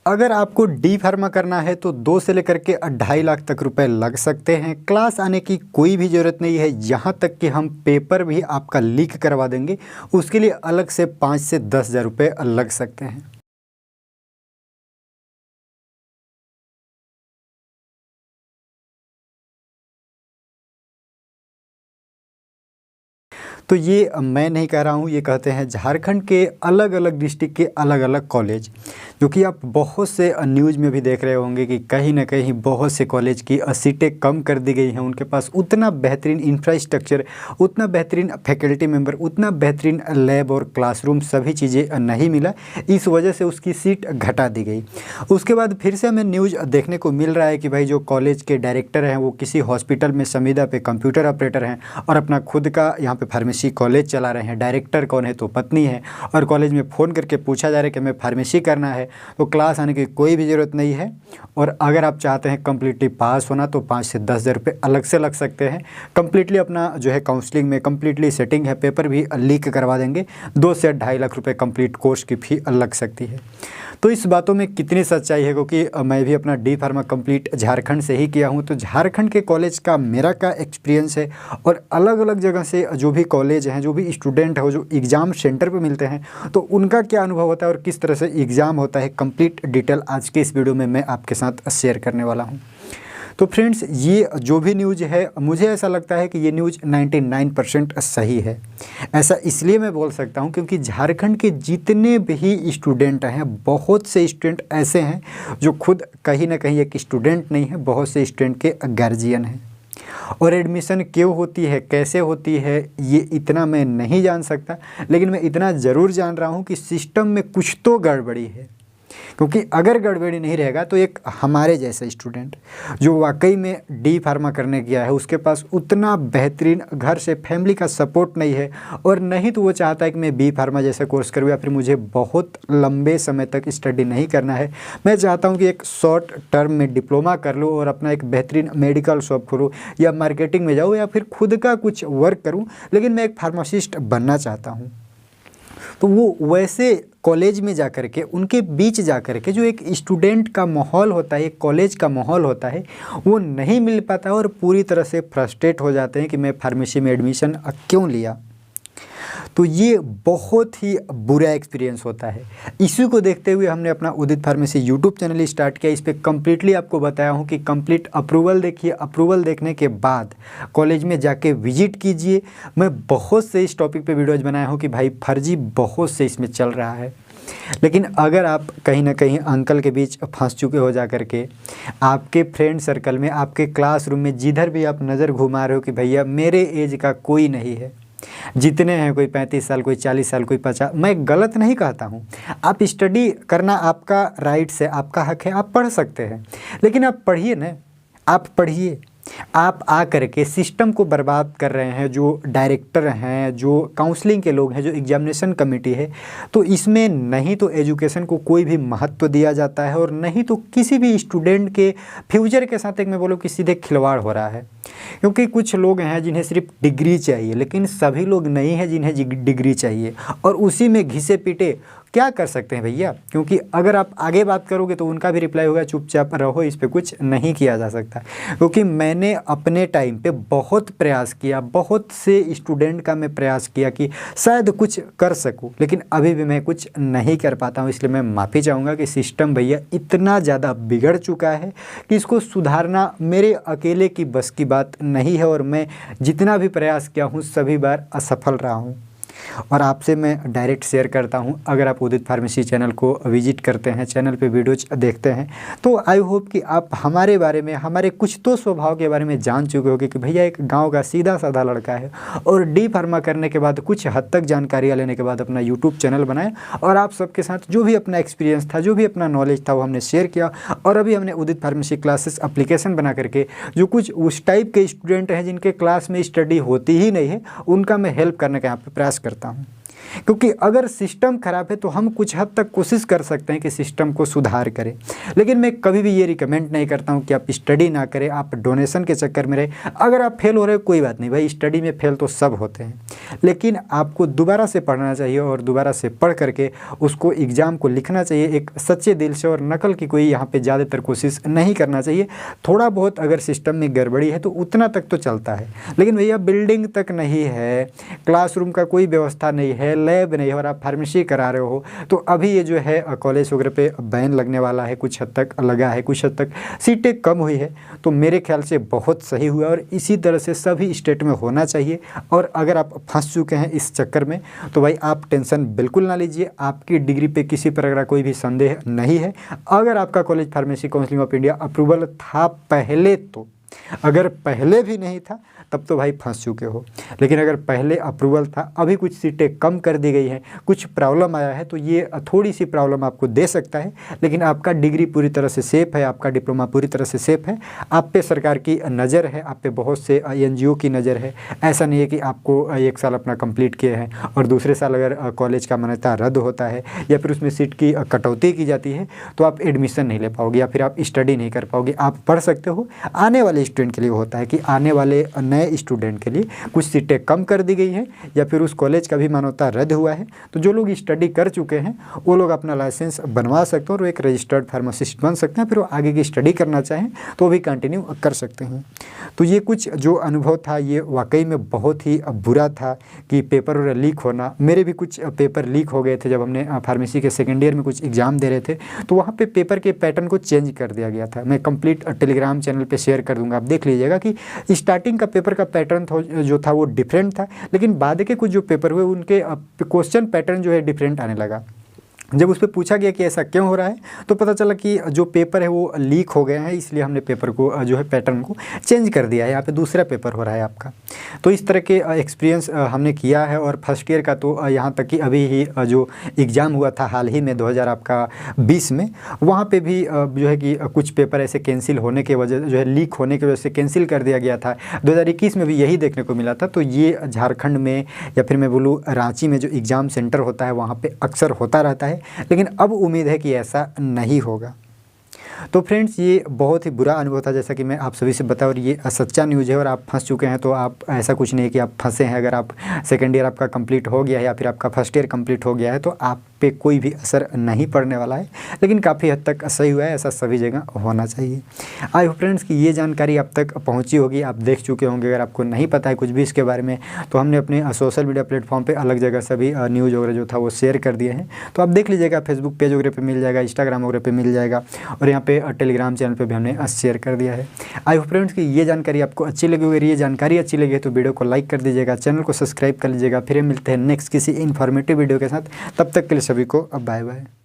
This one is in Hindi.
अगर आपको डी फार्मा करना है तो 2 से लेकर के 2.5 लाख तक रुपए लग सकते हैं। क्लास आने की कोई भी ज़रूरत नहीं है, यहाँ तक कि हम पेपर भी आपका लीक करवा देंगे, उसके लिए अलग से 5 से 10 हज़ार रुपये लग सकते हैं। तो ये मैं नहीं कह रहा हूँ, ये कहते हैं झारखंड के अलग अलग डिस्ट्रिक्ट के अलग अलग कॉलेज, जो कि आप बहुत से न्यूज़ में भी देख रहे होंगे कि कहीं ना कहीं बहुत से कॉलेज की सीटें कम कर दी गई हैं। उनके पास उतना बेहतरीन इंफ्रास्ट्रक्चर, उतना बेहतरीन फैकल्टी मेंबर, उतना बेहतरीन लैब और क्लासरूम सभी चीज़ें नहीं मिला, इस वजह से उसकी सीट घटा दी गई। उसके बाद फिर से हमें न्यूज़ देखने को मिल रहा है कि भाई जो कॉलेज के डायरेक्टर हैं वो किसी हॉस्पिटल में संविदा पे कंप्यूटर ऑपरेटर हैं और अपना खुद का यहाँ पे फार्मेसी कॉलेज चला रहे हैं। डायरेक्टर कौन है? तो पत्नी है। और कॉलेज में फ़ोन करके पूछा जा रहा है कि हमें फार्मेसी करना है, तो क्लास आने की कोई भी ज़रूरत नहीं है। और अगर आप चाहते हैं कम्प्लीटली पास होना तो 5 से 10 हज़ार रुपये अलग से लग सकते हैं। कम्प्लीटली अपना जो है काउंसलिंग में कम्प्लीटली सेटिंग है, पेपर भी लीक करवा देंगे, 2 से 2.5 लाख रुपये कम्प्लीट कोर्स की फ़ी लग सकती है। तो इस बातों में कितनी सच्चाई है, क्योंकि मैं भी अपना डी फार्मा कंप्लीट झारखंड से ही किया हूं, तो झारखंड के कॉलेज का मेरा का एक्सपीरियंस है और अलग अलग जगह से जो भी कॉलेज हैं, जो भी स्टूडेंट हो, जो एग्ज़ाम सेंटर पे मिलते हैं, तो उनका क्या अनुभव होता है और किस तरह से एग्ज़ाम होता है, कंप्लीट डिटेल आज के इस वीडियो में मैं आपके साथ शेयर करने वाला हूँ। तो फ्रेंड्स, ये जो भी न्यूज़ है, मुझे ऐसा लगता है कि ये न्यूज़ 99% सही है। ऐसा इसलिए मैं बोल सकता हूँ क्योंकि झारखंड के जितने भी स्टूडेंट हैं, बहुत से स्टूडेंट ऐसे हैं जो खुद कहीं ना कहीं एक स्टूडेंट नहीं है, बहुत से स्टूडेंट के गार्जियन हैं। और एडमिशन क्यों होती है, कैसे होती है, ये इतना मैं नहीं जान सकता, लेकिन मैं इतना ज़रूर जान रहा हूँ कि सिस्टम में कुछ तो गड़बड़ी है। क्योंकि अगर गड़बड़ी नहीं रहेगा तो एक हमारे जैसा स्टूडेंट जो वाकई में डी फार्मा करने गया है, उसके पास उतना बेहतरीन घर से फैमिली का सपोर्ट नहीं है, और नहीं तो वो चाहता है कि मैं बी फार्मा जैसा कोर्स करूँ या फिर मुझे बहुत लंबे समय तक स्टडी नहीं करना है, मैं चाहता हूँ कि एक शॉर्ट टर्म में डिप्लोमा कर लूँ और अपना एक बेहतरीन मेडिकल शॉप खोलूँ या मार्केटिंग में जाऊँ या फिर खुद का कुछ वर्क करूँ, लेकिन मैं एक फार्मासिस्ट बनना चाहता हूँ। तो वो वैसे कॉलेज में जा कर के, उनके बीच जा कर के जो एक स्टूडेंट का माहौल होता है, एक कॉलेज का माहौल होता है, वो नहीं मिल पाता और पूरी तरह से फ्रस्ट्रेट हो जाते हैं कि मैं फार्मेसी में एडमिशन क्यों लिया। तो ये बहुत ही बुरा एक्सपीरियंस होता है। इसी को देखते हुए हमने अपना उदित फार्मेसी यूट्यूब चैनल स्टार्ट किया। इस पर कम्प्लीटली आपको बताया हूँ कि कंप्लीट अप्रूवल देखिए, अप्रूवल देखने के बाद कॉलेज में जाके विजिट कीजिए। मैं बहुत से इस टॉपिक पे वीडियोज़ बनाया हूँ कि भाई फर्जी बहुत से इसमें चल रहा है, लेकिन अगर आप कहीं ना कहीं अंकल के बीच फंस चुके हो जा कर के, आपके फ्रेंड सर्कल में, आपके क्लासरूम में जिधर भी आप नज़र घुमा रहे हो कि भैया मेरे एज का कोई नहीं है, जितने हैं कोई 35 साल, कोई 40 साल, कोई 50, मैं गलत नहीं कहता हूँ, आप स्टडी करना आपका राइट्स है, आपका हक है, आप पढ़ सकते हैं, लेकिन आप पढ़िए ना, आप पढ़िए। आप आ कर के सिस्टम को बर्बाद कर रहे हैं। जो डायरेक्टर हैं, जो काउंसलिंग के लोग हैं, जो एग्जामिनेशन कमेटी है, तो इसमें नहीं तो एजुकेशन को कोई भी महत्व दिया जाता है और नहीं तो किसी भी स्टूडेंट के फ्यूचर के साथ एक मैं बोलूँ कि सीधे खिलवाड़ हो रहा है। क्योंकि कुछ लोग हैं जिन्हें सिर्फ डिग्री चाहिए, लेकिन सभी लोग नहीं हैं जिन्हें डिग्री चाहिए, और उसी में घिसे पीटे क्या कर सकते हैं भैया। क्योंकि अगर आप आगे बात करोगे तो उनका भी रिप्लाई होगा चुपचाप रहो, इस पे कुछ नहीं किया जा सकता। क्योंकि मैंने अपने टाइम पे बहुत प्रयास किया, बहुत से स्टूडेंट का मैं प्रयास किया कि शायद कुछ कर सकूं, लेकिन अभी भी मैं कुछ नहीं कर पाता हूं। इसलिए मैं माफ़ी चाहूँगा कि सिस्टम भैया इतना ज़्यादा बिगड़ चुका है कि इसको सुधारना मेरे अकेले की बस की बात नहीं है, और मैं जितना भी प्रयास किया हूँ सभी बार असफल रहा हूँ। और आपसे मैं डायरेक्ट शेयर करता हूं, अगर आप उदित फार्मेसी चैनल को विजिट करते हैं, चैनल पे वीडियोज देखते हैं, तो आई होप कि आप हमारे बारे में, हमारे कुछ तो स्वभाव के बारे में जान चुके होंगे कि भैया एक गांव का सीधा साधा लड़का है और डी फार्मा करने के बाद कुछ हद तक जानकारियाँ लेने के बाद अपना यूट्यूब चैनल बनाया, और आप सबके साथ जो भी अपना एक्सपीरियंस था, जो भी अपना नॉलेज था, वो हमने शेयर किया। और अभी हमने उदित फार्मेसी क्लासेस एप्लीकेशन बना करके जो कुछ उस टाइप के स्टूडेंट हैं जिनके क्लास में स्टडी होती ही नहीं है, उनका मैं हेल्प करने का यहाँ पर प्रयास करता हूँ। क्योंकि अगर सिस्टम खराब है तो हम कुछ हद तक कोशिश कर सकते हैं कि सिस्टम को सुधार करें, लेकिन मैं कभी भी ये रिकमेंड नहीं करता हूँ कि आप स्टडी ना करें, आप डोनेशन के चक्कर में रहे। अगर आप फेल हो रहे हो कोई बात नहीं भाई, स्टडी में फेल तो सब होते हैं, लेकिन आपको दोबारा से पढ़ना चाहिए और दोबारा से पढ़ करके उसको एग्ज़ाम को लिखना चाहिए एक सच्चे दिल से, और नकल की कोई यहाँ पे ज़्यादातर कोशिश नहीं करना चाहिए। थोड़ा बहुत अगर सिस्टम में गड़बड़ी है तो उतना तक तो चलता है, लेकिन भैया बिल्डिंग तक नहीं है, क्लासरूम का कोई व्यवस्था नहीं है, लैब नहीं है और आप फार्मेसी करा रहे हो, तो अभी ये जो है कॉलेज वगैरह पे बैन लगने वाला है, कुछ हद तक लगा है, कुछ हद तक सीटें कम हुई है, तो मेरे ख्याल से बहुत सही हुआ और इसी तरह से सभी स्टेट में होना चाहिए। और अगर आप फंस चुके हैं इस चक्कर में तो भाई आप टेंशन बिल्कुल ना लीजिए, आपकी डिग्री पे किसी प्रकार का कोई भी संदेह नहीं है। अगर आपका college pharmacy council of India approval था पहले, तो अगर पहले भी नहीं था तब तो भाई फंस चुके हो, लेकिन अगर पहले अप्रूवल था, अभी कुछ सीटें कम कर दी गई हैं, कुछ प्रॉब्लम आया है, तो ये थोड़ी सी प्रॉब्लम आपको दे सकता है, लेकिन आपका डिग्री पूरी तरह से सेफ़ है, आपका डिप्लोमा पूरी तरह से सेफ़ है। आप पे सरकार की नज़र है, आप पे बहुत से NGO की नज़र है। ऐसा नहीं है कि आपको एक साल अपना कंप्लीट किए हैं और दूसरे साल अगर कॉलेज का मान्यता रद्द होता है या फिर उसमें सीट की कटौती की जाती है तो आप एडमिशन नहीं ले पाओगे या फिर आप स्टडी नहीं कर पाओगे। आप पढ़ सकते हो, आने वाले स्टूडेंट के लिए होता है कि आने वाले नए स्टूडेंट के लिए कुछ सीटें कम कर दी गई हैं या फिर उस कॉलेज का भी मान्यता रद्द हुआ है, तो जो लोग स्टडी कर चुके हैं वो लोग अपना लाइसेंस बनवा सकते हैं और एक रजिस्टर्ड फार्मासिस्ट बन सकते हैं। फिर वो आगे की स्टडी करना चाहें तो वो भी कंटिन्यू कर सकते हैं। तो ये कुछ जो अनुभव था ये वाकई में बहुत ही बुरा था कि पेपर लीक होना। मेरे भी कुछ पेपर लीक हो गए थे जब हमने फार्मेसी के सेकेंड ईयर में कुछ एग्ज़ाम दे रहे थे, तो वहाँ पे पेपर के पैटर्न को चेंज कर दिया गया था। मैं कंप्लीट टेलीग्राम चैनल पे शेयर कर दूंगा, आप देख लीजिएगा कि स्टार्टिंग का पेपर का पैटर्न जो था वो डिफरेंट था, लेकिन बाद के कुछ जो पेपर हुए उनके क्वेश्चन पैटर्न जो है डिफरेंट आने लगा। जब उस पर पूछा गया कि ऐसा क्यों हो रहा है तो पता चला कि जो पेपर है वो लीक हो गए हैं, इसलिए हमने पेपर को जो है पैटर्न को चेंज कर दिया है, यहाँ पे दूसरा पेपर हो रहा है आपका। तो इस तरह के एक्सपीरियंस हमने किया है। और फर्स्ट ईयर का तो यहाँ तक कि अभी ही जो एग्ज़ाम हुआ था हाल ही में 2020 में, वहाँ पे भी जो है कि कुछ पेपर ऐसे कैंसिल होने के वजह जो है लीक होने की वजह से कैंसिल कर दिया गया था। 2021 में भी यही देखने को मिला था। तो ये झारखंड में या फिर मैं बोलूँ रांची में जो एग्ज़ाम सेंटर होता है वहाँ पर अक्सर होता रहता है, लेकिन अब उम्मीद है कि ऐसा नहीं होगा। तो फ्रेंड्स ये बहुत ही बुरा अनुभव था, जैसा कि मैं आप सभी से बताऊँ, और ये सच्चा न्यूज़ है। और आप फंस चुके हैं तो आप ऐसा कुछ नहीं है कि आप फंसे हैं। अगर आप सेकेंड ईयर आपका कंप्लीट हो गया है या फिर आपका फर्स्ट ईयर कंप्लीट हो गया है तो आप पे कोई भी असर नहीं पड़ने वाला है, लेकिन काफ़ी हद तक सही हुआ है। ऐसा सभी जगह होना चाहिए। आई होप फ्रेंड्स कि ये जानकारी आप तक पहुंची होगी, आप देख चुके होंगे। अगर आपको नहीं पता है कुछ भी इसके बारे में तो हमने अपने सोशल मीडिया प्लेटफॉर्म पे अलग जगह सभी न्यूज़ वगैरह जो था वो शेयर कर दिए हैं, तो आप देख लीजिएगा। फेसबुक पेज वगैरह पे मिल जाएगा, इंस्टाग्राम वगैरह पे मिल जाएगा, और यहाँ पे टेलीग्राम चैनल पे भी हमने शेयर कर दिया है। आई होप फ्रेंड्स कि ये जानकारी आपको अच्छी लगी होगी। ये जानकारी अच्छी लगी है तो वीडियो को लाइक कर दीजिएगा, चैनल को सब्सक्राइब कर लीजिएगा। फिर मिलते हैं नेक्स्ट किसी इन्फॉर्मेटिव वीडियो के साथ। तब तक के लिए सभी को बाय बाय।